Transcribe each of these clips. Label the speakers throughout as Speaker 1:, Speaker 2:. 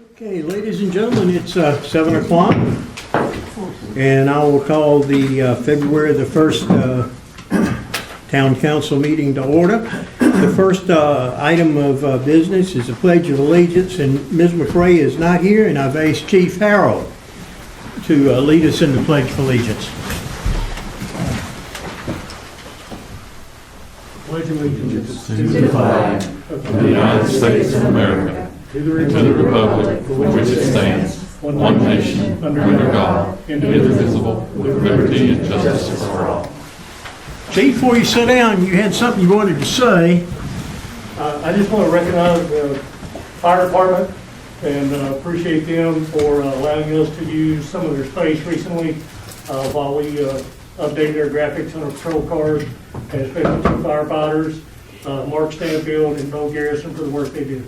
Speaker 1: Okay, ladies and gentlemen, it's 7 o'clock, and I will call the February the 1st Town Council meeting to order. The first item of business is the Pledge of Allegiance, and Ms. McRae is not here, and I've asked Chief Harold to lead us in the Pledge of Allegiance. Pledge of Allegiance
Speaker 2: to the flag of the United States of America, to the republic for which it stands, one nation, under God, indivisible, with liberty and justice for all.
Speaker 1: Chief, before you sit down, you had something you wanted to say.
Speaker 3: I just want to recognize the fire department and appreciate them for allowing us to use some of their space recently while we updated our graphics on our patrol cars, and especially two firefighters, Mark Stanfield and Bo Garrison, for the work they do.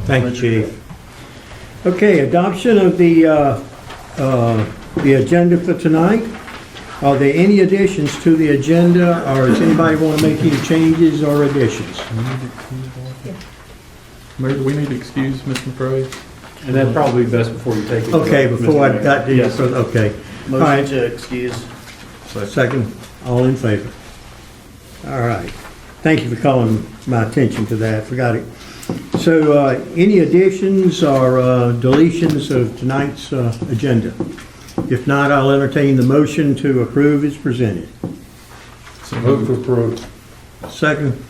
Speaker 1: Thank you, Chief. Okay, adoption of the agenda for tonight. Are there any additions to the agenda, or does anybody want to make any changes or additions?
Speaker 4: Mayor, do we need to excuse Ms. McRae?
Speaker 5: And that'd probably be best before you take it.
Speaker 1: Okay, before I got to,
Speaker 5: Yes.
Speaker 1: okay. All
Speaker 5: Motion
Speaker 1: right.
Speaker 5: to excuse.
Speaker 1: Second, all in favor? All right. Thank you for calling my attention to that. Forgot it. So, any additions or deletions of tonight's agenda? If not, I'll entertain the motion to approve as presented.
Speaker 4: So vote to approve.
Speaker 1: Second?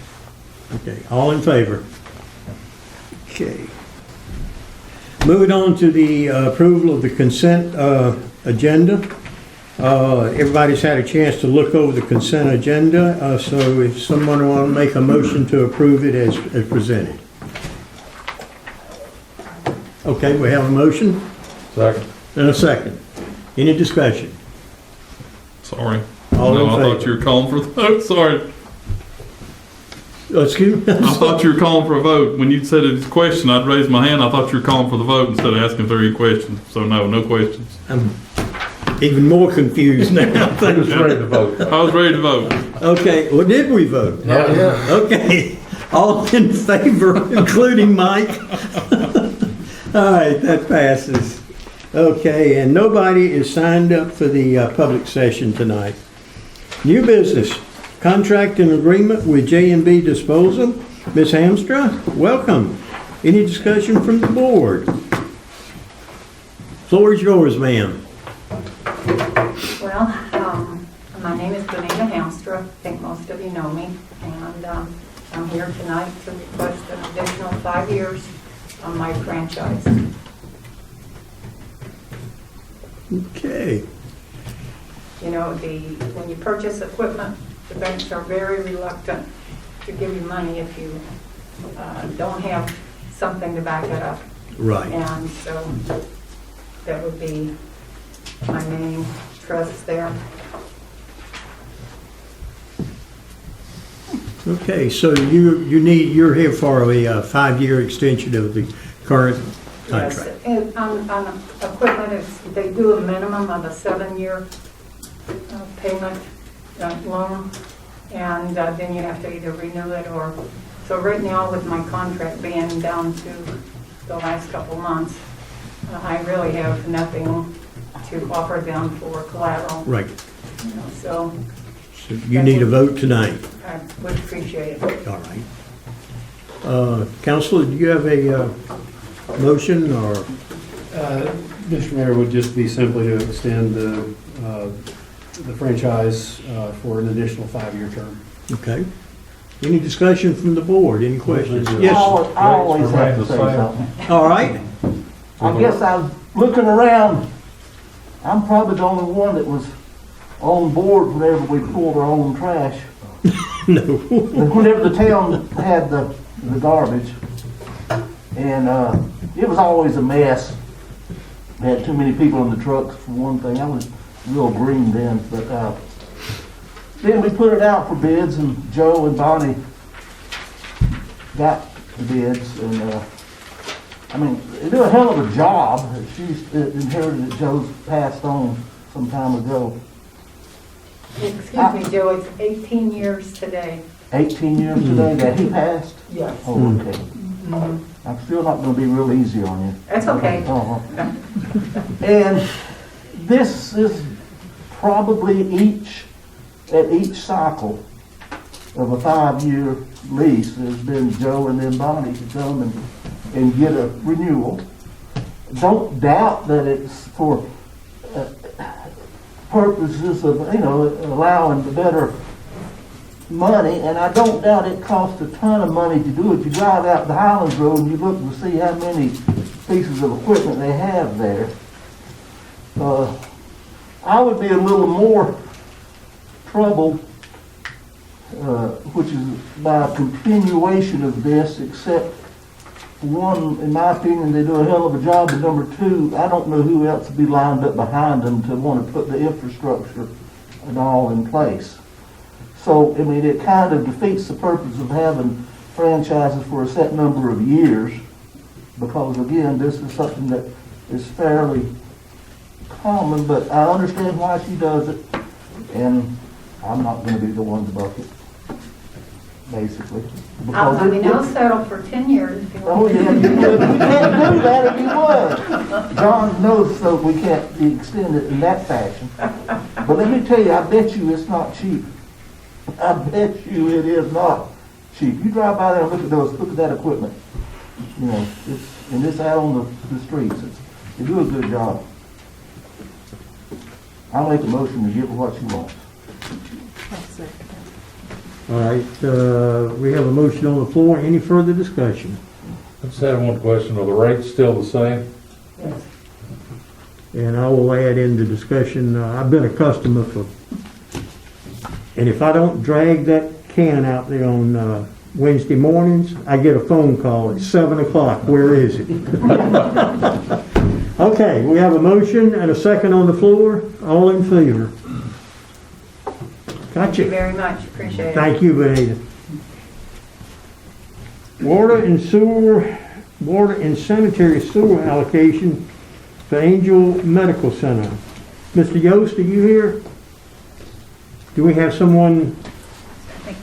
Speaker 1: Okay, all in favor? Okay. Moving on to the approval of the consent agenda. Everybody's had a chance to look over the consent agenda, so if someone want to make a motion to approve it as presented. Okay, we have a motion
Speaker 4: Second.
Speaker 1: and a second. Any discussion?
Speaker 4: Sorry.
Speaker 1: All in
Speaker 4: No, I
Speaker 1: favor?
Speaker 4: thought you were calling for the vote. Sorry.
Speaker 1: Excuse me?
Speaker 4: I thought you were calling for a vote. When you said it's a question, I'd raise my hand. I thought you were calling for the vote instead of asking if there are any questions. So no questions.
Speaker 1: I'm even more confused now.
Speaker 4: I was ready to vote. I was ready to vote.
Speaker 1: Okay, well, did we vote?
Speaker 4: Yeah.
Speaker 1: Okay, all in favor, including Mike? All right, that passes. Okay, and nobody is signed up for the public session tonight. New business, contract and agreement with J&B Disposal. Ms. Hamstra, welcome. Any discussion from the board? Floor is yours, ma'am.
Speaker 6: Well, my name is Benita Hamstra. I think most of you know me. And I'm here tonight to request an additional 5 years on my franchise.
Speaker 1: Okay.
Speaker 6: You know, when you purchase equipment, the banks are very reluctant to give you money if you don't have something to back it up.
Speaker 1: Right.
Speaker 6: And so that would be my main trust there.
Speaker 1: Okay, so you're here for a 5-year extension of the current contract.
Speaker 6: Yes, on equipment, they do a minimum of a 7-year payment loan, and then you have to either renew it or, so right now with my contract being down to the last couple months, I really have nothing to offer them for collateral.
Speaker 1: Right.
Speaker 6: You know, so
Speaker 1: So you need a vote tonight.
Speaker 6: I would appreciate it.
Speaker 1: All right. Counselor, do you have a motion or?
Speaker 5: Mr. Mayor, would just be simply to extend the franchise for an additional 5-year term.
Speaker 1: Okay. Any discussion from the board? Any questions?
Speaker 7: I
Speaker 1: Yes.
Speaker 7: always have to say something.
Speaker 1: All right.
Speaker 7: I guess I was looking around, I'm probably the only one that was on board whenever we pulled our own trash.
Speaker 1: No.
Speaker 7: Whenever the town had the garbage. And it was always a mess. We had too many people in the trucks for one thing. I was real green then, but then we put it out for bids, and Joe and Bonnie got the bids, and I mean, they do a hell of a job. She's inherited it, Joe's passed on some time ago.
Speaker 6: Excuse me, Joe, it's 18 years today.
Speaker 7: 18 years today that he passed?
Speaker 6: Yes.
Speaker 7: Oh, okay.
Speaker 6: Mhm.
Speaker 7: I'm still not gonna be real easy on you.
Speaker 6: That's okay.
Speaker 7: Uh-huh. And this is probably at each cycle of a 5-year lease, there's been Joe and then Bonnie to come and get a renewal. Don't doubt that it's for purposes of, allowing the better money, and I don't doubt it costs a ton of money to do it. You drive out the Highlands Road and you look to see how many pieces of equipment they have there. I would be a little more troubled, which is by a continuation of this, except one, in my opinion, they do a hell of a job, and number two, I don't know who else would be lined up behind them to want to put the infrastructure and all in place. So, I mean, it kind of defeats the purpose of having franchises for a set number of years, because again, this is something that is fairly common, but I understand why she does it, and I'm not going to be the one to buck it, basically.
Speaker 6: I'll settle for 10 years if you want.
Speaker 7: Oh, yeah, you would. We can't do that if you would. John knows, so we can't extend it in that fashion. But let me tell you, I bet you it's not cheap. I bet you it is not cheap. You drive by there and look at that equipment. It's out on the streets. They do a good job. I'll make a motion to give her what she wants.
Speaker 1: All right, we have a motion on the floor. Any further discussion?
Speaker 2: I just have one question. Are the rates still the same?
Speaker 6: Yes.
Speaker 1: And I will add in the discussion, I've been a customer and if I don't drag that can out there on Wednesday mornings, I get a phone call at 7 o'clock. Where is it? Okay, we have a motion and a second on the floor. All in favor?
Speaker 6: Thank you
Speaker 1: Gotcha.
Speaker 6: very much, appreciate it.
Speaker 1: Thank you, Benita. Water and sanitary sewer allocation for Angel Medical Center. Mr. Yost, are you here? Do we have someone?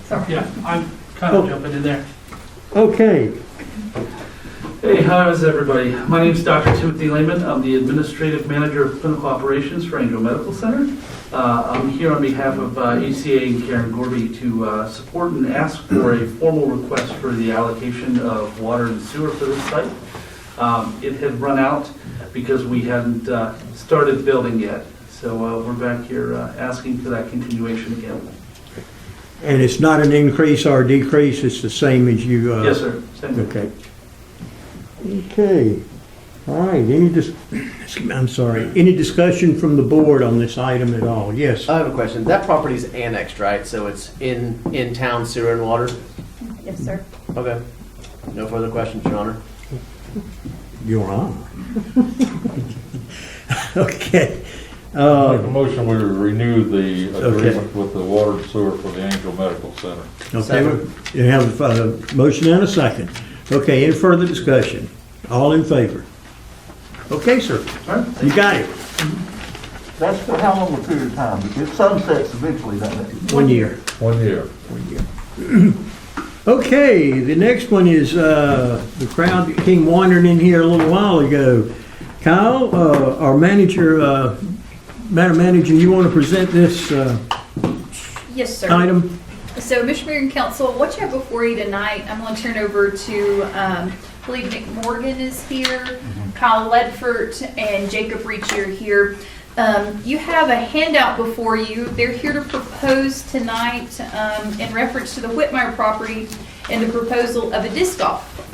Speaker 6: Sorry.
Speaker 8: Yeah, I'm kind of jumping in there.
Speaker 1: Okay,
Speaker 8: Hey, how's everybody? My name is Dr. Timothy Lehman. I'm the Administrative Manager of Clinical Operations for Angel Medical Center. I'm here on behalf of ACA and Karen Gorby to support and ask for a formal request for the allocation of water and sewer for this site. It had run out because we hadn't started building yet. So we're back here asking for that continuation again.
Speaker 1: and it's not an increase or decrease, it's the same as you?
Speaker 8: Yes, sir. Same thing.
Speaker 1: Okay. Okay, all right, any discussion from the board on this item at all? Yes?
Speaker 9: I have a question. That property's annexed, right? So it's in town sewer and water?
Speaker 6: Yes, sir.
Speaker 9: Okay. No further questions, Your Honor.
Speaker 1: Your Honor. Okay.
Speaker 2: Make a motion, we renew the agreement with the water and sewer for the Angel Medical Center.
Speaker 1: Okay, you have a motion and a second. Okay, any further discussion? All in favor? Okay, sir, you got it.
Speaker 7: That's for how long a period of time? Because it sunsets eventually, doesn't it?
Speaker 1: 1 year.
Speaker 2: 1 year.
Speaker 1: Okay, the next one is the crowd that came wandering in here a little while ago. Kyle, our manager, Madam Manager, you want to present this
Speaker 10: Yes, sir.
Speaker 1: item?
Speaker 10: So, Mr. Mayor and Council, what you have before you tonight, I'm going to turn over to, I believe Nick Morgan is here, Kyle Ledford, and Jacob Reach are here. You have a handout before you. They're here to propose tonight in reference to the Whitmire property and the proposal of a disc golf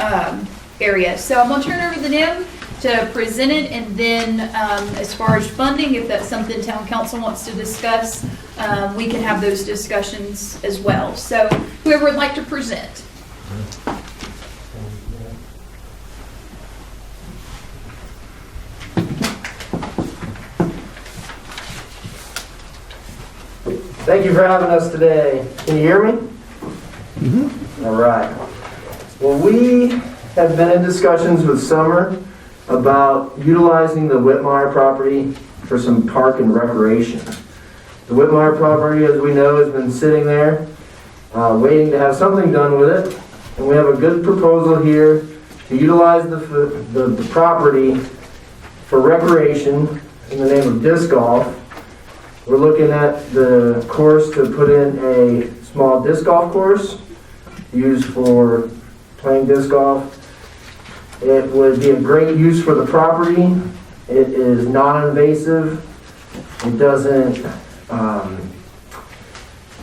Speaker 10: area. So I'm going to turn it over to them to present it, and then as far as funding, if that's something town council wants to discuss, we can have those discussions as well. So whoever would like to present.
Speaker 11: Thank you for having us today. Can you hear me?
Speaker 1: Mm-hmm.
Speaker 11: All right. Well, we have been in discussions with Summer about utilizing the Whitmire property for some park and recreation. The Whitmire property, as we know, has been sitting there waiting to have something done with it. And we have a good proposal here to utilize the property for recreation in the name of disc golf. We're looking at the course to put in a small disc golf course used for playing disc golf. It would be a great use for the property. It is non-invasive. It doesn't,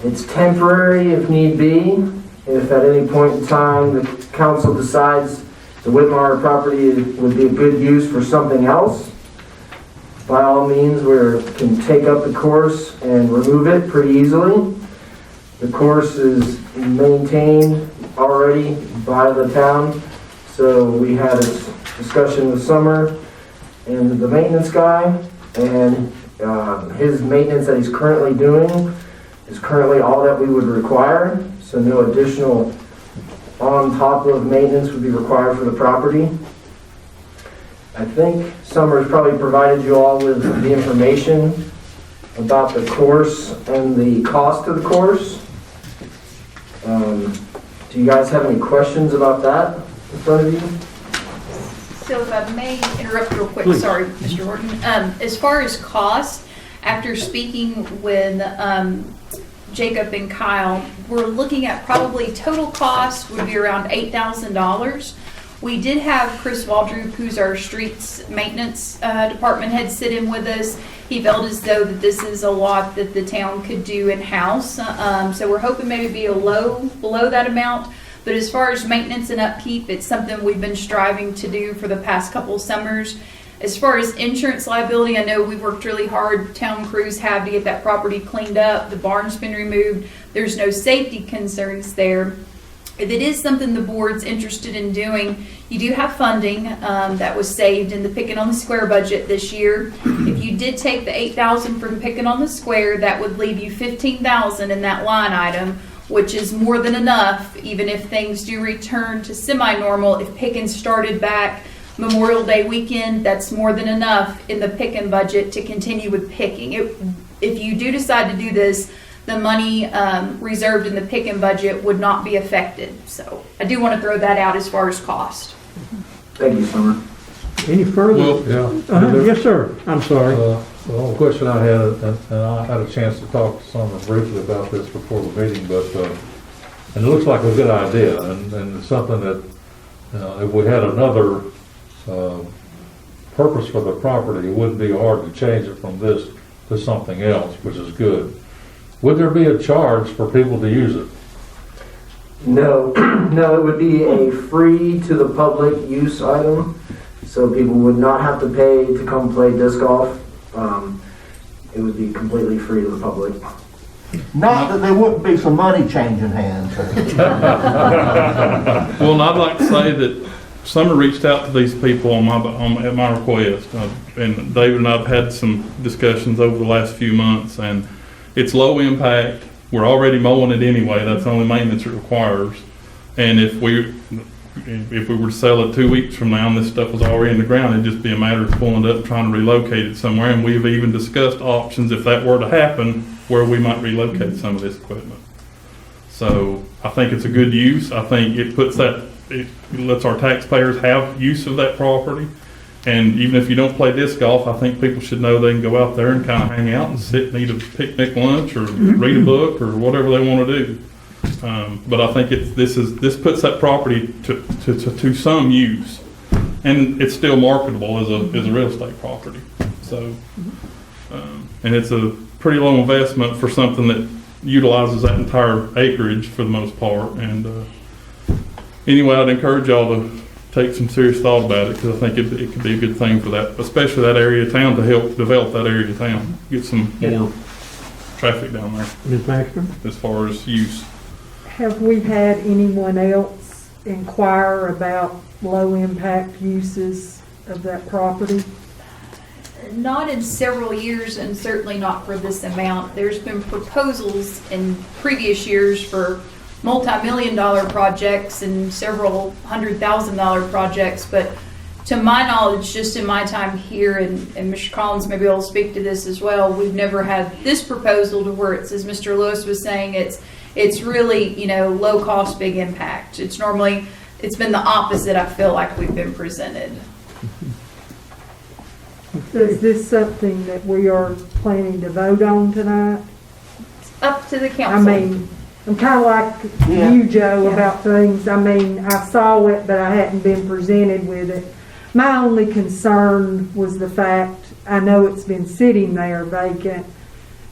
Speaker 11: it's temporary if need be. If at any point in time the council decides the Whitmire property would be a good use for something else, by all means, we can take up the course and remove it pretty easily. The course is maintained already by the town, so we had a discussion with Summer and the maintenance guy, and his maintenance that he's currently doing is currently all that we would require, so no additional on top of maintenance would be required for the property. I think Summer's probably provided you all with the information about the course and the cost of the course. Do you guys have any questions about that in front of you?
Speaker 10: So if I may interrupt real quick,
Speaker 1: Please.
Speaker 10: sorry, Mr. Horton. As far as cost, after speaking with Jacob and Kyle, we're looking at probably total cost would be around $8,000. We did have Chris Waldrop, who's our streets maintenance department head, sit in with us. He felt as though that this is a lot that the town could do in-house. So we're hoping maybe be below that amount. But as far as maintenance and upkeep, it's something we've been striving to do for the past couple of summers. As far as insurance liability, I know we've worked really hard, town crews have, to get that property cleaned up. The barn's been removed. There's no safety concerns there. If it is something the board's interested in doing, you do have funding that was saved in the Picking on the Square budget this year. If you did take the $8,000 from Picking on the Square, that would leave you $15,000 in that line item, which is more than enough, even if things do return to semi-normal. If Picking started back Memorial Day weekend, that's more than enough in the Picking budget to continue with picking. If you do decide to do this, the money reserved in the Picking budget would not be affected. So I do want to throw that out as far as cost.
Speaker 11: Thank you, Summer.
Speaker 1: Any further?
Speaker 2: Yeah.
Speaker 1: Yes, sir. I'm sorry.
Speaker 2: The only question I had, and I had a chance to talk to Summer briefly about this before the meeting, but and it looks like a good idea, and it's something that if we had another purpose for the property, it wouldn't be hard to change it from this to something else, which is good. Would there be a charge for people to use it?
Speaker 11: No, no, it would be a free to the public use item, so people would not have to pay to come play disc golf. It would be completely free to the public.
Speaker 7: Not that there wouldn't be some money changing hands.
Speaker 4: Well, and I'd like to say that Summer reached out to these people at my request, and David and I have had some discussions over the last few months, and it's low impact. We're already mowing it anyway. That's the only maintenance it requires. And if we were to sell it 2 weeks from now and this stuff was already in the ground, it'd just be a matter of pulling it up and trying to relocate it somewhere. And we've even discussed options, if that were to happen, where we might relocate some of this equipment. So I think it's a good use. I think it lets our taxpayers have use of that property. And even if you don't play disc golf, I think people should know they can go out there and kind of hang out and sit and eat a picnic lunch or read a book or whatever they want to do. But I think this puts that property to some use, and it's still marketable as a real estate property. So, and it's a pretty low investment for something that utilizes that entire acreage for the most part. And anyway, I'd encourage y'all to take some serious thought about it, because I think it could be a good thing for that, especially that area of town, to help develop that area of town, get some more traffic down there
Speaker 1: Ms. Baxter?
Speaker 4: as far as use.
Speaker 12: Have we had anyone else inquire about low impact uses of that property?
Speaker 10: Not in several years, and certainly not for this amount. There's been proposals in previous years for multi-million-dollar projects and several $100,000 projects, but to my knowledge, just in my time here, and Mr. Collins maybe will speak to this as well, we've never had this proposal to where it's, as Mr. Lewis was saying, it's really, low cost, big impact. It's normally it's been the opposite, I feel like we've been presented.
Speaker 12: Is this something that we are planning to vote on tonight?
Speaker 10: Up to the
Speaker 12: I
Speaker 10: council.
Speaker 12: mean, I'm kind of like you, Joe, about things. I mean, I saw it, but I hadn't been presented with it. My only concern was the fact, I know it's been sitting there vacant,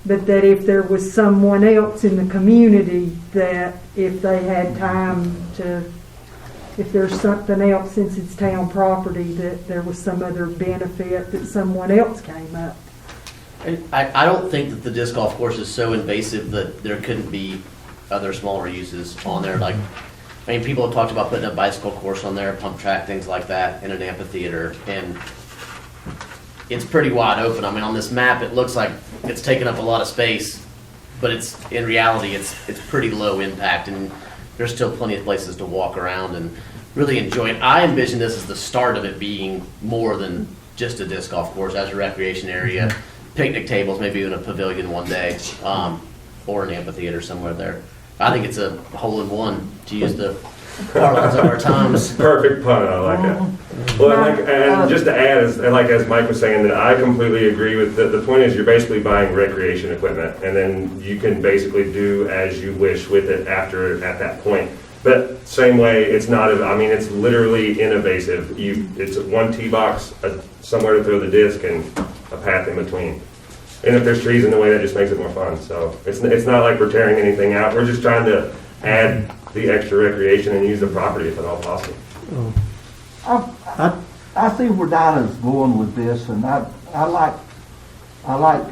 Speaker 12: but that if there was someone else in the community that if they had time to, if there's something else, since it's town property, that there was some other benefit that someone else came up.
Speaker 9: I don't think that the disc golf course is so invasive that there couldn't be other smaller uses on there. Like, I mean, people have talked about putting a bicycle course on there, pump track, things like that, in an amphitheater, and it's pretty wide open. I mean, on this map, it looks like it's taking up a lot of space, but it's, in reality, it's pretty low impact, and there's still plenty of places to walk around and really enjoy it. I envision this as the start of it being more than just a disc golf course, as a recreation area, picnic tables, maybe even a pavilion one day, or an amphitheater somewhere there. I think it's a hole-in-one, to use the parlance of our times.
Speaker 13: Perfect pun, I like that. Well, and just to add, as Mike was saying, that I completely agree with, the point is you're basically buying recreation equipment, and then you can basically do as you wish with it at that point. But same way, it's not, I mean, it's literally invasive. It's one tee box, somewhere to throw the disc, and a path in between. And if there's trees in the way, that just makes it more fun. So it's not like we're tearing anything out. We're just trying to add the extra recreation and use the property if at all possible.
Speaker 7: I see where Dinah's going with this, and I like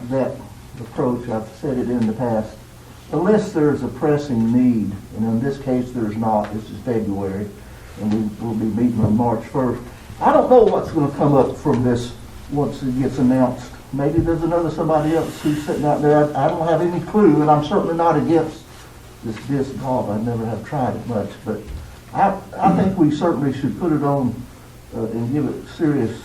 Speaker 7: that approach. I've said it in the past. Unless there's a pressing need, and in this case there's not, this is February, and we'll be meeting on March 1st. I don't know what's going to come up from this once it gets announced. Maybe there's somebody else who's sitting out there. I don't have any clue, and I'm certainly not against this disc golf. I never have tried it much, but I think we certainly should put it on and give it serious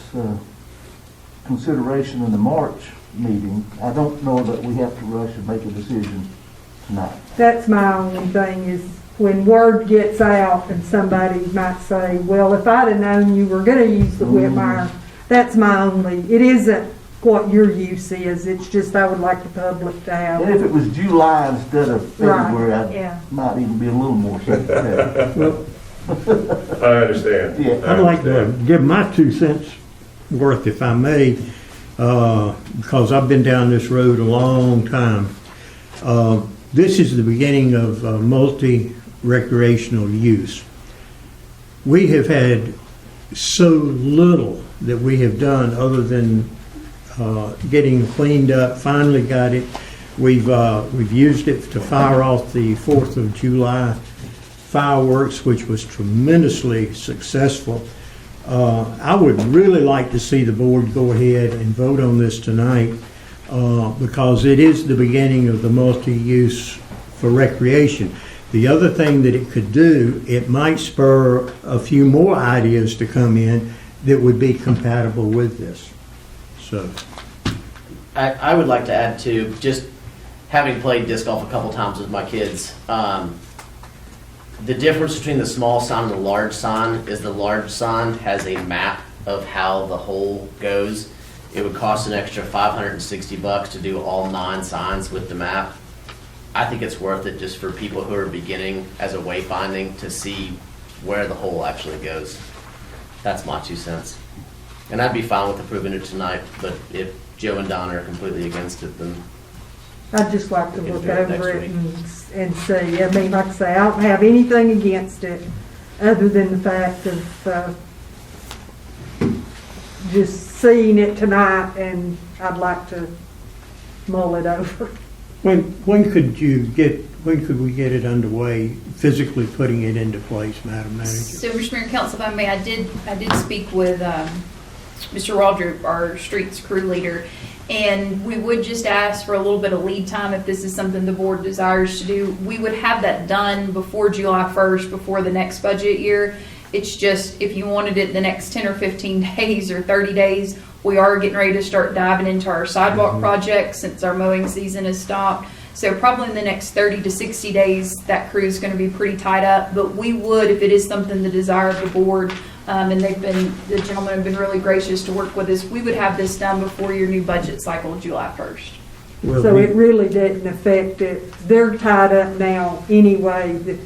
Speaker 7: consideration in the March meeting. I don't know that we have to rush and make a decision tonight.
Speaker 12: That's my only thing, is when word gets out and somebody might say, well, if I'd have known you were going to use the Whitmire, that's my only, it isn't what your use is, it's just I would like the public to have.
Speaker 7: And if it was July instead of February,
Speaker 12: Right,
Speaker 7: I might even be a little more sympathetic.
Speaker 1: Well,
Speaker 13: I understand.
Speaker 7: Yeah.
Speaker 1: I'd like to give my 2 cents worth, if I may, because I've been down this road a long time. This is the beginning of multi-recreational use. We have had so little that we have done other than getting cleaned up, finally got it. We've used it to fire off the 4th of July fireworks, which was tremendously successful. I would really like to see the board go ahead and vote on this tonight because it is the beginning of the multi-use for recreation. The other thing that it could do, it might spur a few more ideas to come in that would be compatible with this. So,
Speaker 9: I would like to add to, just having played disc golf a couple times with my kids, the difference between the small sign and the large sign is the large sign has a map of how the hole goes. It would cost an extra $560 to do all 9 signs with the map. I think it's worth it just for people who are beginning as a wayfinding to see where the hole actually goes. That's my 2 cents. And I'd be fine with approving it tonight, but if Joe and Don are completely against it, then
Speaker 12: I'd just like to
Speaker 9: We can
Speaker 12: look
Speaker 9: do it next
Speaker 12: over it
Speaker 9: week.
Speaker 12: and see. I mean, like I say, I don't have anything against it other than the fact of just seeing it tonight, and I'd like to mull it over.
Speaker 1: when could we get it underway, physically putting it into place, Madam Manager?
Speaker 10: So, Mr. Mayor and Council, if I may, I did speak with Mr. Waldrop, our streets crew leader, and we would just ask for a little bit of lead time if this is something the board desires to do. We would have that done before July 1st, before the next budget year. It's just, if you wanted it the next 10 or 15 days or 30 days, we are getting ready to start diving into our sidewalk project since our mowing season has stopped. So probably in the next 30 to 60 days, that crew is going to be pretty tied up. But we would, if it is something the desire of the board, and the gentlemen have been really gracious to work with us, we would have this done before your new budget cycle, July 1st.
Speaker 1: Well,
Speaker 12: So it really didn't affect it. They're tied up now anyway. That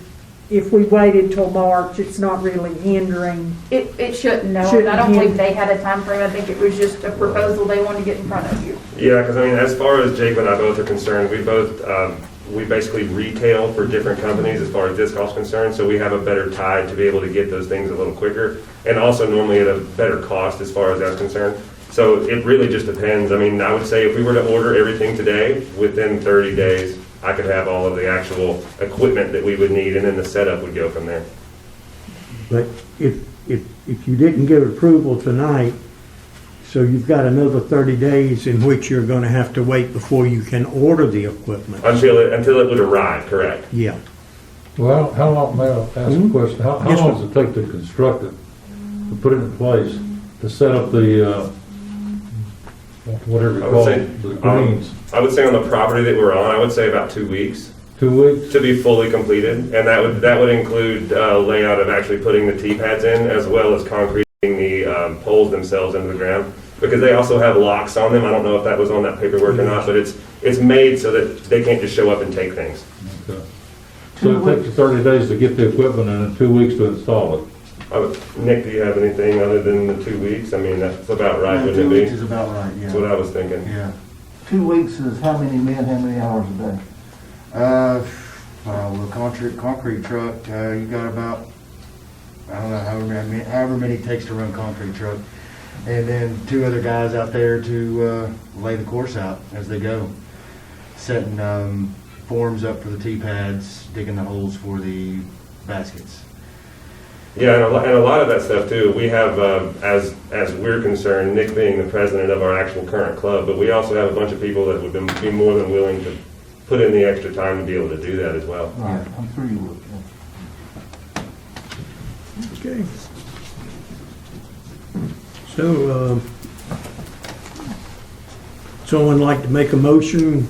Speaker 12: if we waited till March, it's not really hindering.
Speaker 10: It shouldn't, no.
Speaker 12: Shouldn't
Speaker 10: I don't
Speaker 12: hinder.
Speaker 10: believe they had a time frame. I think it was just a proposal they wanted to get in front of you.
Speaker 13: Yeah, because I mean, as far as Jake and I both are concerned, we basically retail for different companies as far as disc golf's concerned, so we have a better tie to be able to get those things a little quicker, and also normally at a better cost as far as that's concerned. So it really just depends. I mean, I would say if we were to order everything today, within 30 days, I could have all of the actual equipment that we would need, and then the setup would go from there.
Speaker 1: But if you didn't give approval tonight, so you've got another 30 days in which you're gonna have to wait before you can order the equipment.
Speaker 13: Until it would arrive, correct?
Speaker 1: Yeah.
Speaker 2: Well, how long, may I ask a question? How
Speaker 1: Yes,
Speaker 2: long does it take to construct it, to put it in place, to set up the, whatever you
Speaker 13: I would
Speaker 2: call
Speaker 13: say,
Speaker 2: it, the greens?
Speaker 13: I would say on the property that we're on, I would say about 2 weeks
Speaker 2: 2 weeks?
Speaker 13: to be fully completed, and that would include layout of actually putting the tee pads in, as well as concreting the poles themselves into the ground, because they also have locks on them. I don't know if that was on that paperwork or not, but it's made so that they can't just show up and take things.
Speaker 2: Okay. So it takes you 30 days to get the equipment and then 2 weeks to install it?
Speaker 13: Nick, do you have anything other than the 2 weeks? I mean, that's about right, wouldn't it
Speaker 7: 2
Speaker 13: be?
Speaker 7: weeks is about right, yeah.
Speaker 13: That's what I was thinking.
Speaker 7: Yeah. 2 weeks is how many men, how many hours a day?
Speaker 14: Well, the concrete truck, you got about, I don't know, however many it takes to run a concrete truck. And then 2 other guys out there to lay the course out as they go. Setting forms up for the tee pads, digging the holes for the baskets.
Speaker 13: Yeah, and a lot of that stuff too, we have, as we're concerned, Nick being the president of our actual current club, but we also have a bunch of people that would be more than willing to put in the extra time to be able to do that as well.
Speaker 7: Right, I'm sure you would. yeah.
Speaker 1: Okay. So, someone like to make a motion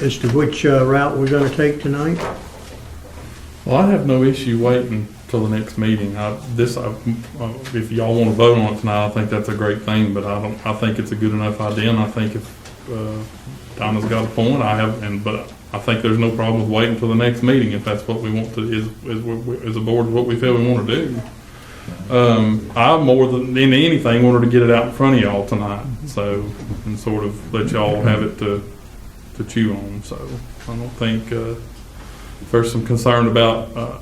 Speaker 1: as to which route we're gonna take tonight?
Speaker 4: Well, I have no issue waiting till the next meeting. If y'all want to vote on it tonight, I think that's a great thing, but I think it's a good enough idea, and I think if Donna's got a point, but I think there's no problem with waiting till the next meeting if that's what we want to, as a board, what we feel we want to do. I more than anything wanted to get it out in front of y'all tonight, so, and sort of let y'all have it to chew on. So I don't think if there's some concern about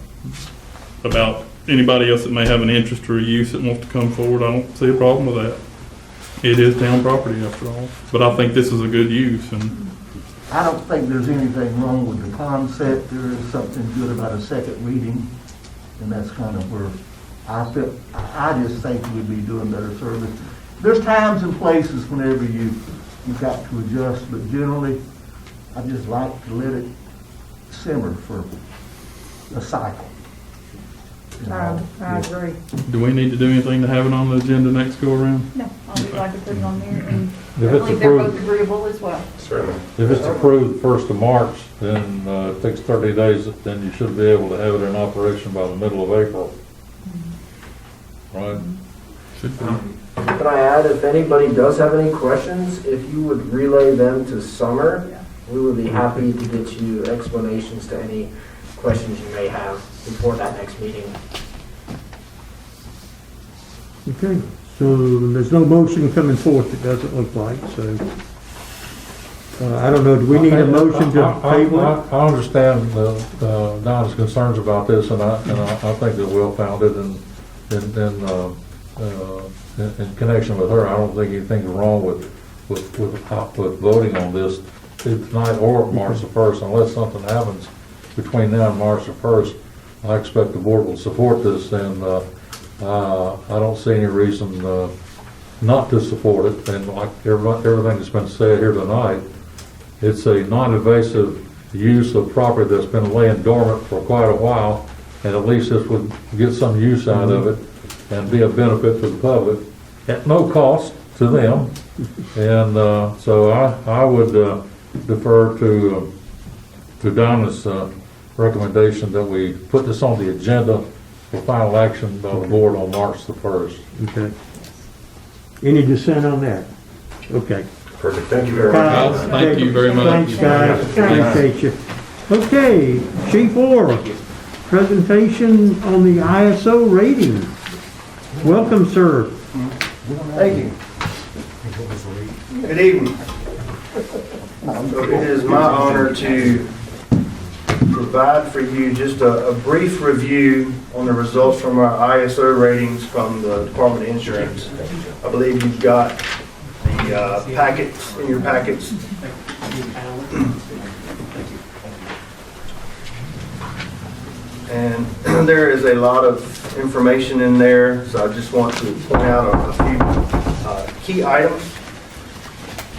Speaker 4: anybody else that may have an interest or a use that wants to come forward, I don't see a problem with that. It is town property after all, but I think this is a good use, and
Speaker 7: I don't think there's anything wrong with the concept. There is something good about a second reading, and that's kind of where I just think we'd be doing better service. There's times and places whenever you've got to adjust, but generally, I just like to let it simmer for a cycle. You know?
Speaker 12: I agree.
Speaker 4: do we need to do anything to have it on the agenda next go around?
Speaker 10: No, I'll be glad to put it on there, and I
Speaker 2: If it's
Speaker 10: believe they're both
Speaker 2: approved,
Speaker 10: agreeable as well.
Speaker 13: Certainly.
Speaker 2: if it's approved 1st of March, then it takes 30 days, then you should be able to have it in operation by the middle of April. Right?
Speaker 4: Should be.
Speaker 11: Can I add, if anybody does have any questions, if you would relay them to Summer, we would be happy to get you explanations to any questions you may have before that next meeting.
Speaker 1: Okay, so there's no motion coming forth, it doesn't look like, so. I don't know, do we need a motion to table it?
Speaker 2: I understand Don's concerns about this, and I think they're well founded, and in connection with her, I don't think anything's wrong with voting on this tonight or March the 1st, unless something happens between now and March the 1st. I expect the board will support this, and I don't see any reason not to support it. And like everything that's been said here tonight, it's a non-invasive use of property that's been laying dormant for quite a while, and at least this would get some use out of it and be a benefit to the public at no cost to them. And so I would defer to to Donna's recommendation that we put this on the agenda for final action by the board on March the 1st.
Speaker 1: Okay. Any dissent on that? Okay.
Speaker 13: Perfect, thank you very much.
Speaker 1: Kyle,
Speaker 4: Thank you very much.
Speaker 1: Thanks, guys. Appreciate you. Okay, Chief Orr, presentation on the ISO rating. Welcome, sir.
Speaker 11: Thank you. Good evening. So it is my honor to provide for you just a brief review on the results from our ISO ratings from the Department of Insurance. I believe you've got the packets in your packets. And there is a lot of information in there, so I just want to point out a few key items.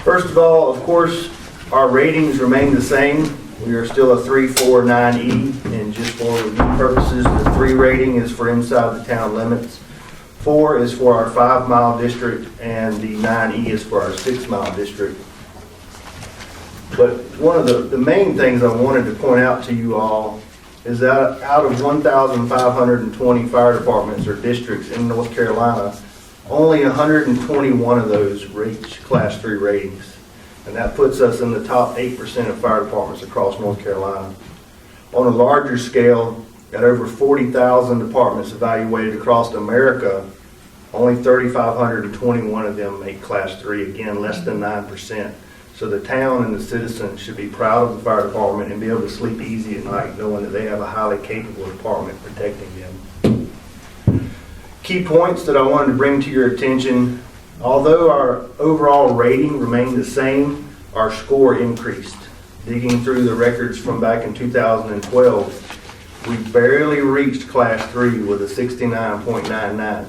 Speaker 11: First of all, of course, our ratings remain the same. We are still a 349E, and just for review purposes, the 3 rating is for inside the town limits, 4 is for our 5-mile district, and the 9E is for our 6-mile district. But one of the main things I wanted to point out to you all is that out of 1,520 fire departments or districts in North Carolina, only 121 of those reach Class 3 ratings. And that puts us in the top 8% of fire departments across North Carolina. On a larger scale, at over 40,000 departments evaluated across America, only 3,521 of them make Class 3, again, less than 9%. So the town and the citizens should be proud of the fire department and be able to sleep easy at night knowing that they have a highly capable department protecting them. Key points that I wanted to bring to your attention: although our overall rating remained the same, our score increased. Digging through the records from back in 2012, we barely reached Class 3 with a 69.99.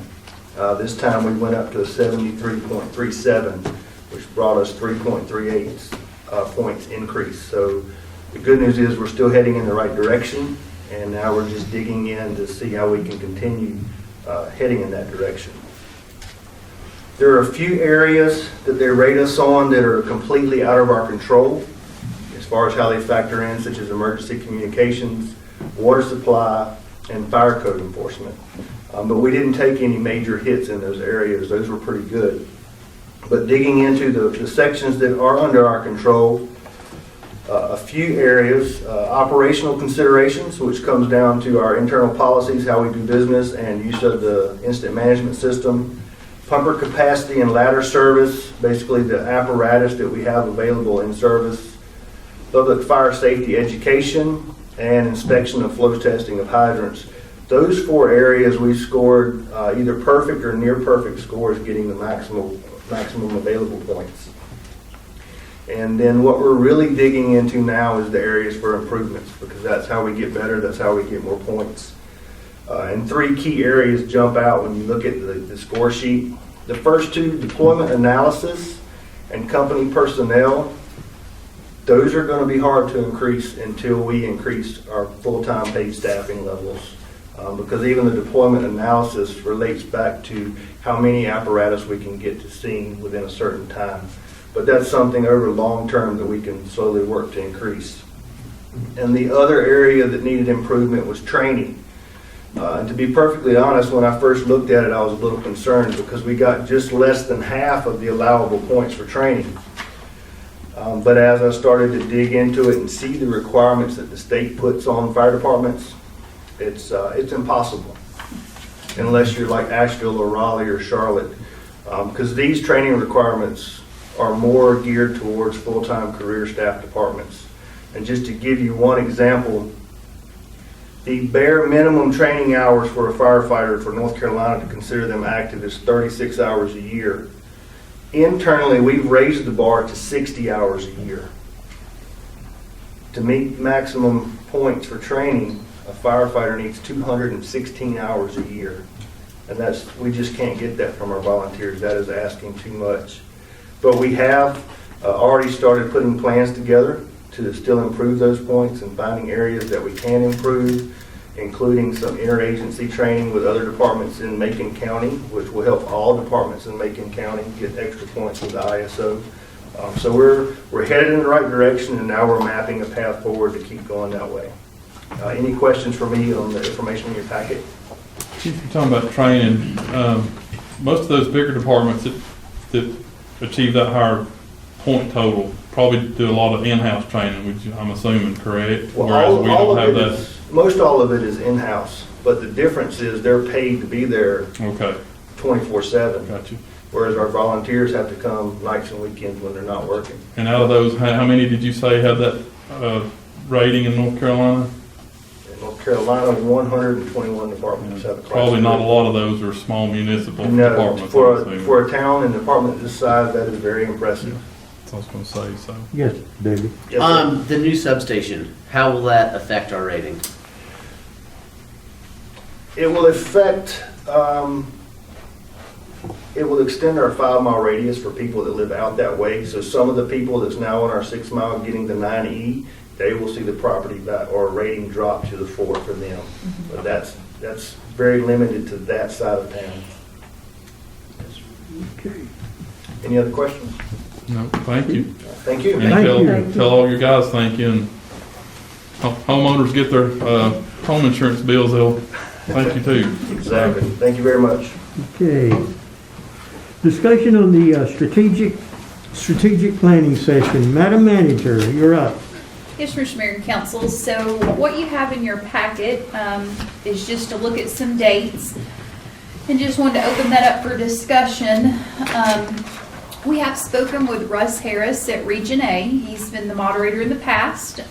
Speaker 11: This time we went up to a 73.37, which brought us 3.38 points increase. So the good news is we're still heading in the right direction, and now we're just digging in to see how we can continue heading in that direction. There are a few areas that they rate us on that are completely out of our control as far as how they factor in, such as emergency communications, water supply, and fire code enforcement. But we didn't take any major hits in those areas. Those were pretty good. But digging into the sections that are under our control, a few areas, operational considerations, which comes down to our internal policies, how we do business, and use of the incident management system. Pumper capacity and ladder service, basically the apparatus that we have available in service. Public fire safety education, and inspection of flow testing of hydrants. Those 4 areas we scored either perfect or near perfect scores, getting the maximum available points. And then what we're really digging into now is the areas for improvements, because that's how we get better, that's how we get more points. And 3 key areas jump out when you look at the score sheet. The first 2, deployment analysis and company personnel, those are going to be hard to increase until we increase our full-time paid staffing levels. Because even the deployment analysis relates back to how many apparatus we can get to scene within a certain time. But that's something over long term that we can slowly work to increase. And the other area that needed improvement was training. And to be perfectly honest, when I first looked at it, I was a little concerned because we got just less than half of the allowable points for training. But as I started to dig into it and see the requirements that the state puts on fire departments, it's impossible unless you're like Asheville or Raleigh or Charlotte, because these training requirements are more geared towards full-time career staff departments. And just to give you one example, the bare minimum training hours for a firefighter for North Carolina to consider them active is 36 hours a year. Internally, we've raised the bar to 60 hours a year. To meet maximum points for training, a firefighter needs 216 hours a year. And we just can't get that from our volunteers. That is asking too much. But we have already started putting plans together to still improve those points and finding areas that we can improve, including some interagency training with other departments in Macon County, which will help all departments in Macon County get extra points with the ISO. So we're headed in the right direction, and now we're mapping a path forward to keep going that way. Any questions for me on the information in your packet?
Speaker 4: Chief, you're talking about training. Most of those bigger departments that achieve that higher point total probably do a lot of in-house training, which I'm assuming, correct?
Speaker 11: Well,
Speaker 4: Whereas we don't have that.
Speaker 11: Most all of it is in-house, but the difference is they're paid to be there
Speaker 4: Okay,
Speaker 11: 24/7.
Speaker 4: got you.
Speaker 11: Whereas our volunteers have to come nights and weekends when they're not working.
Speaker 4: And out of those, how many did you say had that rating in North Carolina?
Speaker 11: In North Carolina, 121 departments have a class.
Speaker 4: Probably not a lot of those are small municipal
Speaker 11: No,
Speaker 4: departments.
Speaker 11: for a town and department this size, that is very impressive.
Speaker 4: That's what I was going to say, so.
Speaker 1: Yes, David.
Speaker 11: Yes, sir.
Speaker 9: The new substation, how will that affect our rating?
Speaker 11: It will affect, it will extend our 5-mile radius for people that live out that way. So some of the people that's now on our 6-mile getting the 9E, they will see the property or rating drop to the 4 for them. But that's very limited to that side of town.
Speaker 1: Okay.
Speaker 11: Any other questions?
Speaker 4: No, thank you.
Speaker 11: Thank you.
Speaker 4: And
Speaker 1: Thank
Speaker 4: tell,
Speaker 1: you.
Speaker 4: tell all your guys thank you. And homeowners get their home insurance bills, they'll thank you too.
Speaker 11: Exactly. Thank you very much.
Speaker 1: Okay. Discussion on the strategic planning session. Madam Manager, you're up.
Speaker 10: Yes, Mr. Mayor and Council. So what you have in your packet is just a look at some dates. And just wanted to open that up for discussion. We have spoken with Russ Harris at Region A. He's been the moderator in the past.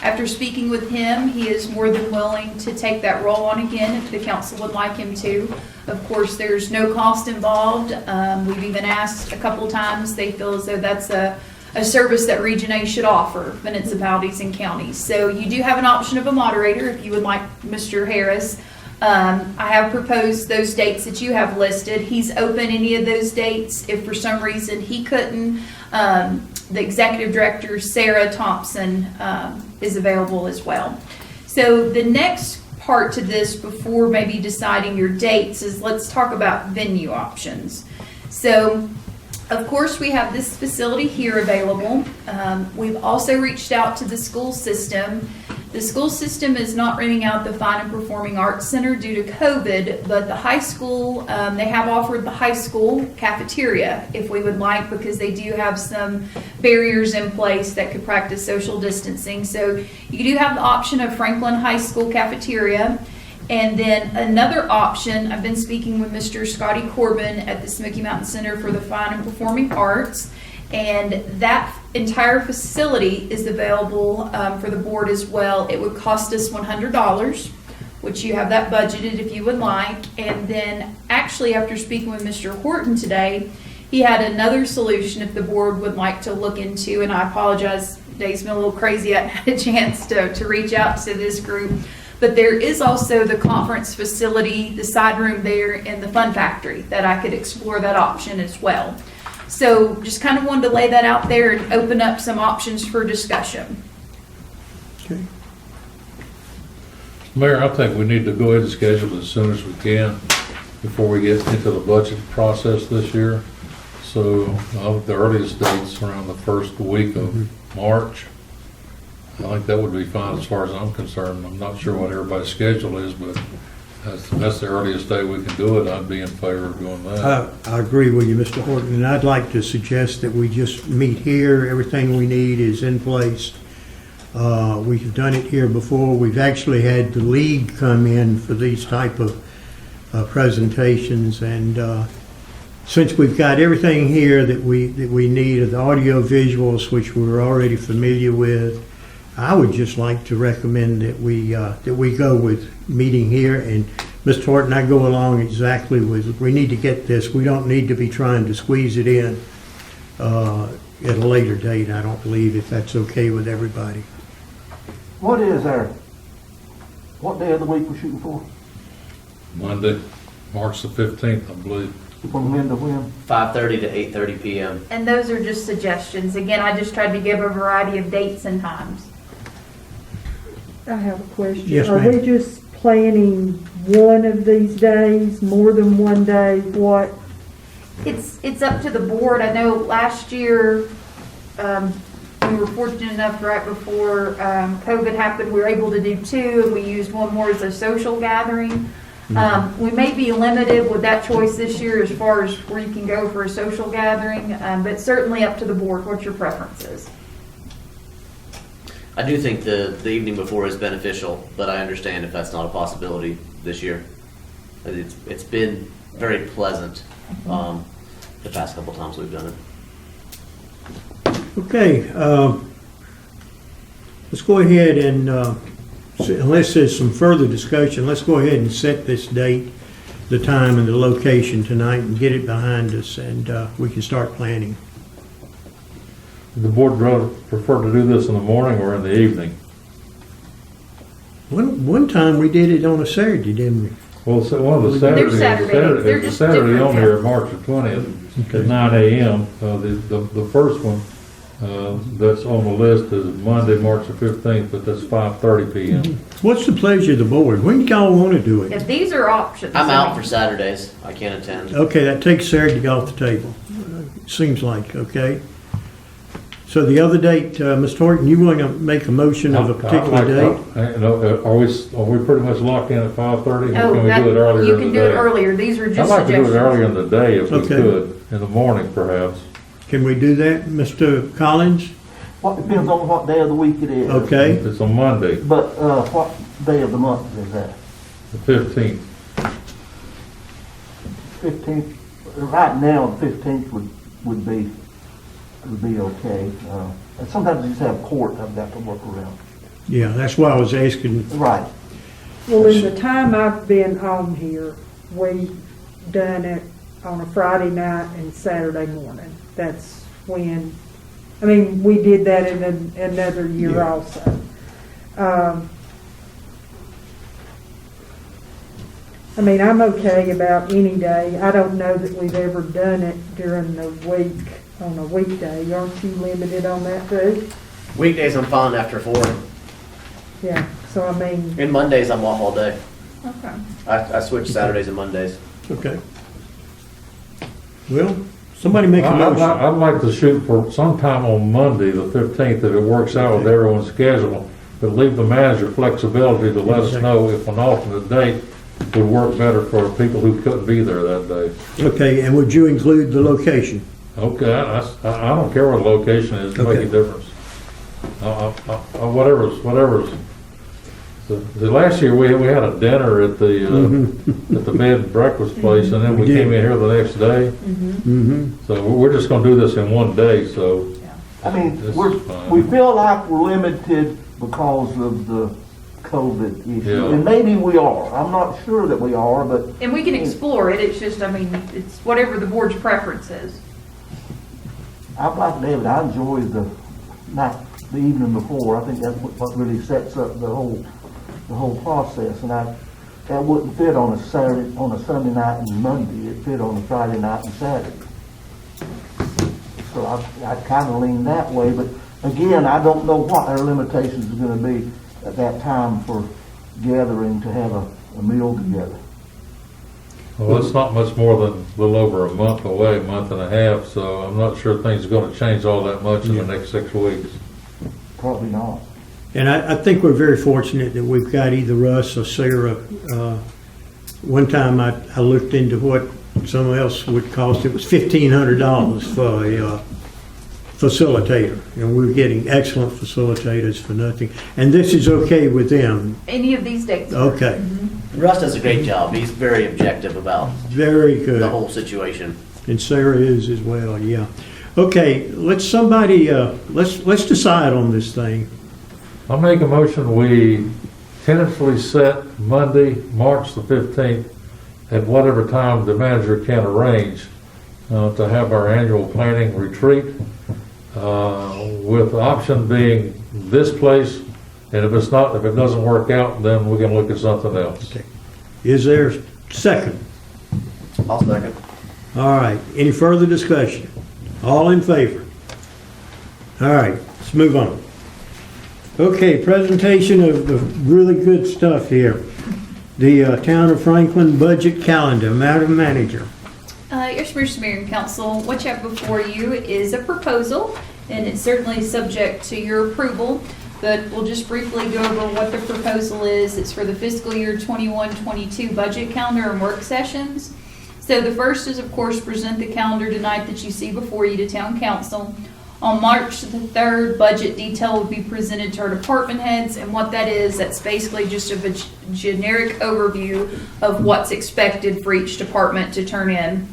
Speaker 10: After speaking with him, he is more than willing to take that role on again if the council would like him to. Of course, there's no cost involved. We've even asked a couple times. They feel as though that's a service that Region A should offer municipalities and counties. So you do have an option of a moderator if you would like Mr. Harris. I have proposed those dates that you have listed. He's open any of those dates. If for some reason he couldn't, the executive director, Sarah Thompson, is available as well. So the next part to this before maybe deciding your dates is let's talk about venue options. So of course, we have this facility here available. We've also reached out to the school system. The school system is not renting out the Fine and Performing Arts Center due to COVID, but the high school, they have offered the high school cafeteria if we would like, because they do have some barriers in place that could practice social distancing. So you do have the option of Franklin High School cafeteria. And then another option, I've been speaking with Mr. Scotty Corbin at the Smoky Mountain Center for the Fine and Performing Arts, and that entire facility is available for the board as well. It would cost us $100, which you have that budgeted if you would like. And then actually after speaking with Mr. Horton today, he had another solution if the board would like to look into, and I apologize, Dave's been a little crazy. I hadn't had a chance to reach out to this group. But there is also the conference facility, the side room there, and the fun factory that I could explore that option as well. So just kind of wanted to lay that out there and open up some options for discussion.
Speaker 1: Okay.
Speaker 2: Mayor, I think we need to go ahead and schedule it as soon as we can before we get into the budget process this year. So the earliest date's around the first week of March. I think that would be fine as far as I'm concerned. I'm not sure what everybody's schedule is, but that's the earliest day we can do it. I'd be in favor of doing that.
Speaker 1: I agree with you, Mr. Horton, and I'd like to suggest that we just meet here. Everything we need is in place. We've done it here before. We've actually had the league come in for these type of presentations, and since we've got everything here that we need, the audio visuals, which we're already familiar with, I would just like to recommend that we go with meeting here. And Mr. Horton, I go along exactly with, we need to get this. We don't need to be trying to squeeze it in at a later date, I don't believe, if that's okay with everybody.
Speaker 7: What day of the week we're shooting for?
Speaker 2: Monday, March the 15th, I believe.
Speaker 7: From when to when?
Speaker 9: 5:30 to 8:30 p.m.
Speaker 10: And those are just suggestions. Again, I just tried to give a variety of dates and times.
Speaker 12: I have a question.
Speaker 1: Yes,
Speaker 12: Are
Speaker 1: ma'am.
Speaker 12: we just planning one of these days, more than one day? What
Speaker 10: It's up to the board. I know last year, we were fortunate enough right before COVID happened, we were able to do 2, and we used one more as a social gathering. We may be limited with that choice this year as far as where you can go for a social gathering, but certainly up to the board. What's your preferences?
Speaker 9: I do think the evening before is beneficial, but I understand if that's not a possibility this year. It's been very pleasant the past couple times we've done it.
Speaker 1: Okay, let's go ahead and, unless there's some further discussion, let's go ahead and set this date, the time and the location tonight and get it behind us, and we can start planning.
Speaker 2: Would the board rather prefer to do this in the morning or in the evening?
Speaker 1: One time we did it on a Saturday, didn't we?
Speaker 2: Well, so one of the
Speaker 10: They're
Speaker 2: Saturdays,
Speaker 10: Saturdays. They're
Speaker 2: the
Speaker 10: just
Speaker 2: Saturday
Speaker 10: different
Speaker 2: on here,
Speaker 10: times.
Speaker 2: March the 20th, at 9 a.m. The first one that's on the list is Monday, March the 15th, but that's 5:30 p.m.
Speaker 1: What's the pleasure of the board? When do y'all want to do it?
Speaker 10: If these are options.
Speaker 9: I'm
Speaker 10: I
Speaker 9: out
Speaker 10: mean,
Speaker 9: for Saturdays. I can't attend.
Speaker 1: Okay, that takes Saturday off the table. Seems like, okay. So the other date, Ms. Horton, you want to make a motion of a particular date?
Speaker 2: Are we pretty much locked in at 5:30?
Speaker 10: Oh,
Speaker 2: Can we do it earlier
Speaker 10: you
Speaker 2: in
Speaker 10: can
Speaker 2: the
Speaker 10: do it
Speaker 2: day?
Speaker 10: earlier. These are
Speaker 2: I'd
Speaker 10: just
Speaker 2: like to do it
Speaker 10: suggestions.
Speaker 2: earlier in the day if we
Speaker 1: Okay.
Speaker 2: could, in the morning perhaps.
Speaker 1: Can we do that, Mr. Collins?
Speaker 7: What depends on what day of the week it is.
Speaker 1: Okay,
Speaker 2: It's on Monday,
Speaker 7: But, what day of the month is that?
Speaker 2: the 15th.
Speaker 7: 15th, right now, the 15th would be okay. And sometimes you just have court I've got to work around.
Speaker 1: yeah, that's why I was asking.
Speaker 7: Right.
Speaker 12: Well, in the time I've been on here, we done it on a Friday night and Saturday morning. That's when, I mean, we did that in another year
Speaker 1: Yeah.
Speaker 12: also. I mean, I'm okay about any day. I don't know that we've ever done it during the week, on a weekday. Aren't you limited on that too?
Speaker 9: Weekdays I'm fine after 4.
Speaker 12: Yeah, so I mean,
Speaker 9: And Mondays I'm off all day.
Speaker 10: Okay.
Speaker 9: I switch Saturdays and Mondays.
Speaker 1: Okay. Well, somebody make a motion.
Speaker 2: I'd like to shoot for sometime on Monday, the 15th, if it works out with everyone's schedule, but leave the manager flexibility to let us know if an alternate date would work better for people who couldn't be there that day.
Speaker 1: Okay, and would you include the location?
Speaker 2: Okay, I don't care what the location is, to make
Speaker 1: Okay.
Speaker 2: a difference. Whatever's. The last year, we had a dinner at the bed and breakfast place, and then
Speaker 1: We
Speaker 2: we
Speaker 1: did.
Speaker 2: came in here the next day.
Speaker 1: Mm-hmm.
Speaker 2: So we're just gonna do this in one day, so.
Speaker 7: I mean,
Speaker 2: This
Speaker 7: we
Speaker 2: is fine.
Speaker 7: feel like we're limited because of the COVID issue.
Speaker 2: Yeah.
Speaker 7: And maybe we are. I'm not sure that we are, but
Speaker 10: And we can explore it. It's just, I mean, it's whatever the board's preference is.
Speaker 7: I'm like David, I enjoy the night, the evening before. I think that's what really sets up the whole process. And that wouldn't fit on a Saturday, on a Sunday night and Monday. It fit on a Friday night and Saturday. So I kind of lean that way. But again, I don't know what our limitations are going to be at that time for gathering to have a meal together.
Speaker 2: Well, it's not much more than a little over a month away, month and a half, so I'm not sure things are gonna change all that much in the next 6 weeks.
Speaker 7: Probably not.
Speaker 1: And I think we're very fortunate that we've got either Russ or Sarah. One time I looked into what someone else would cost. It was $1,500 for a facilitator. And we're getting excellent facilitators for nothing. And this is okay with them.
Speaker 10: Any of these dates.
Speaker 1: Okay,
Speaker 9: Russ does a great job. He's very objective about
Speaker 1: very good.
Speaker 9: the whole situation.
Speaker 1: And Sarah is as well, yeah. Okay, let's decide on this thing.
Speaker 2: I'll make a motion, we tentatively set Monday, March the 15th, at whatever time the manager can arrange, to have our annual planning retreat, with the option being this place, and if it doesn't work out, then we can look at something else.
Speaker 1: Okay. Is there a second?
Speaker 9: I'll second.
Speaker 1: All right, any further discussion? All in favor? All right, let's move on. Okay, presentation of the really good stuff here. The Town of Franklin Budget Calendar, Madam Manager.
Speaker 10: Yes, Mr. Mayor and Council, what you have before you is a proposal, and it's certainly subject to your approval, but we'll just briefly go over what the proposal is. It's for the fiscal year 21-22 budget calendar and work sessions. So the first is, of course, present the calendar tonight that you see before you to Town Council. On March the 3rd, budget detail will be presented to our department heads, and what that is, that's basically just a generic overview of what's expected for each department to turn in.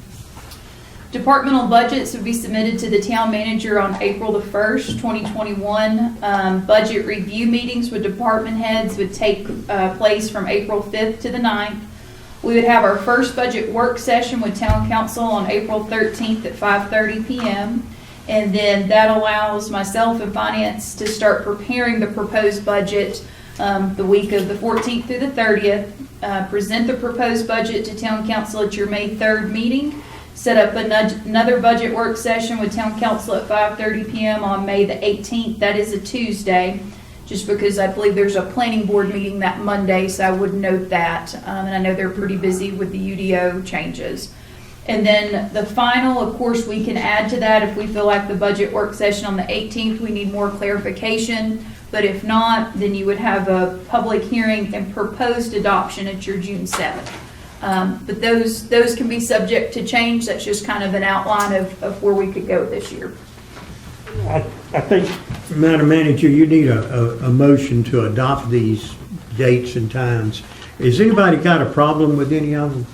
Speaker 10: Departmental budgets would be submitted to the town manager on April the 1st, 2021. Budget review meetings with department heads would take place from April 5th to the 9th. We would have our first budget work session with town council on April 13th at 5:30 p.m. And then that allows myself and finance to start preparing the proposed budget the week of the 14th through the 30th. Present the proposed budget to town council at your May 3rd meeting. Set up another budget work session with town council at 5:30 p.m. on May the 18th. That is a Tuesday, just because I believe there's a planning board meeting that Monday, so I would note that. And I know they're pretty busy with the UDO changes. And then the final, of course, we can add to that if we feel like the budget work session on the 18th, we need more clarification. But if not, then you would have a public hearing and proposed adoption at your June 7th. But those can be subject to change. That's just kind of an outline of where we could go this year.
Speaker 1: I think, Madam Manager, you need a motion to adopt these dates and times. Has anybody got a problem with any of them?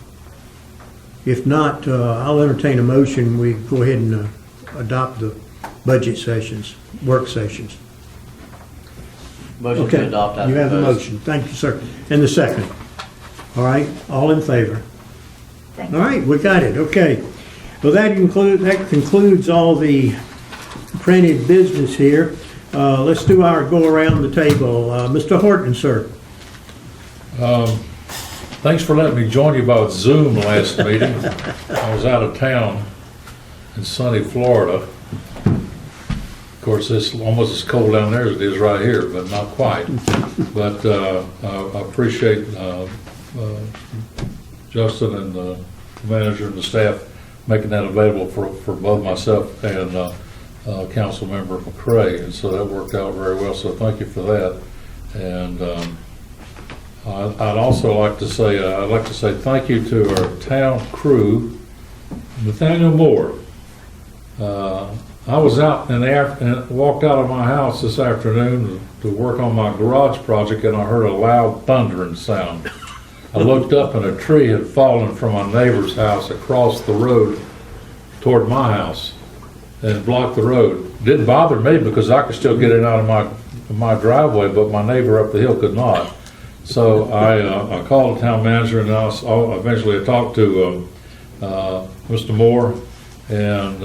Speaker 1: If not, I'll entertain a motion. We go ahead and adopt the budget sessions, work sessions.
Speaker 9: Motion
Speaker 1: Okay.
Speaker 9: to adopt as
Speaker 1: You have the
Speaker 9: proposed.
Speaker 1: motion. Thank you, sir. And the second. All right, all in favor?
Speaker 10: Thank
Speaker 1: All right, we got it. Okay. Well, that concludes all the printed business here. Let's do our go around the table. Mr. Horton, sir.
Speaker 2: Thanks for letting me join you by Zoom last meeting. I was out of town in sunny Florida. Of course, it's almost as cold down there as it is right here, but not quite. But I appreciate Justin and the manager and the staff making that available for both myself and Council Member McCray, and so that worked out very well. So thank you for that. And I'd also like to say thank you to our town crew, Nathaniel Moore. I was out in the and walked out of my house this afternoon to work on my garage project, and I heard a loud thundering sound. I looked up and a tree had fallen from my neighbor's house across the road toward my house and blocked the road. Didn't bother me because I could still get in out of my driveway, but my neighbor up the hill could not. So I called the town manager, and eventually I talked to Mr. Moore, and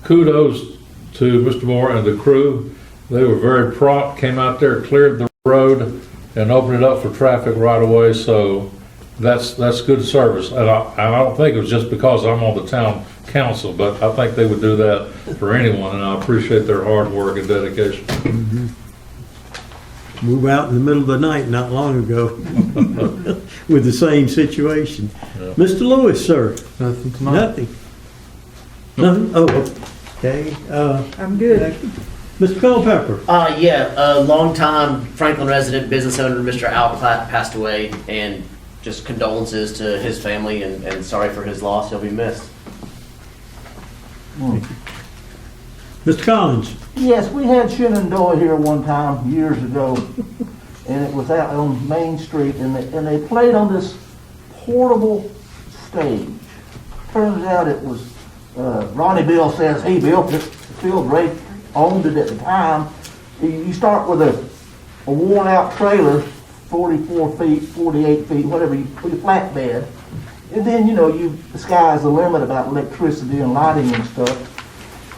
Speaker 2: kudos to Mr. Moore and the crew. They were very prompt, came out there, cleared the road, and opened it up for traffic right away. So that's good service. And I don't think it was just because I'm on the town council, but I think they would do that for anyone, and I appreciate their hard work and dedication.
Speaker 1: Mm-hmm. Move out in the middle of the night not long ago with the same situation.
Speaker 2: Yeah.
Speaker 1: Mr. Lewis, sir.
Speaker 5: Nothing tonight.
Speaker 1: Nothing. Nothing? Oh, okay.
Speaker 12: I'm good.
Speaker 1: Mr. Culpepper.
Speaker 9: A longtime Franklin resident, business owner, Mr. Al Platt, passed away, and just condolences to his family and sorry for his loss. He'll be missed.
Speaker 1: Mr. Collins.
Speaker 7: Yes, we had Shenandoah here one time, years ago, and it was out on Main Street, and they played on this portable stage. Turns out it was, Ronnie Bill says he built it, Field Ray owned it at the time. You start with a worn out trailer, 44 feet, 48 feet, whatever, you put a flatbed, and then, the sky's the limit about electricity and lighting and stuff.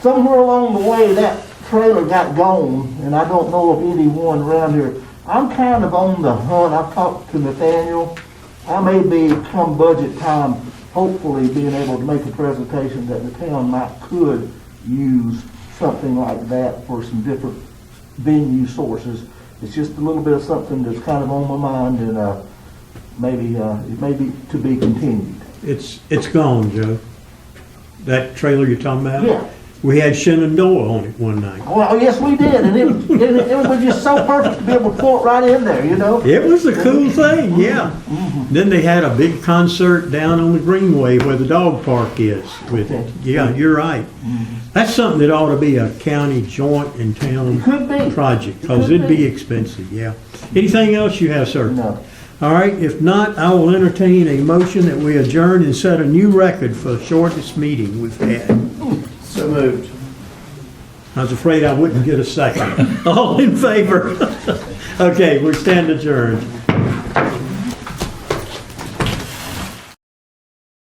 Speaker 7: Somewhere along the way, that trailer got gone, and I don't know of anyone around here. I'm kind of on the hunt. I've talked to Nathaniel. I may be, come budget time, hopefully being able to make a presentation that the town could use something like that for some different venue sources. It's just a little bit of something that's kind of on my mind, and maybe it may be to be continued.
Speaker 1: It's gone, Joe. that trailer you're talking about?
Speaker 7: Yeah.
Speaker 1: We had Shenandoah on it one night.
Speaker 7: Well, yes, we did, and it was just so perfect to be able to pull it right in there, you know?
Speaker 1: It was a cool thing, yeah. Then they had a big concert down on the Greenway where the dog park is with it. Yeah, you're right. That's something that ought to be a county joint and town
Speaker 7: Could be.
Speaker 1: project, because it'd be expensive, yeah. Anything else you have, sir?
Speaker 7: No.
Speaker 1: All right, if not, I will entertain a motion that we adjourn and set a new record for the shortest meeting we've had.
Speaker 11: So moved.
Speaker 1: I was afraid I wouldn't get a second. All in favor? Okay, we stand adjourned.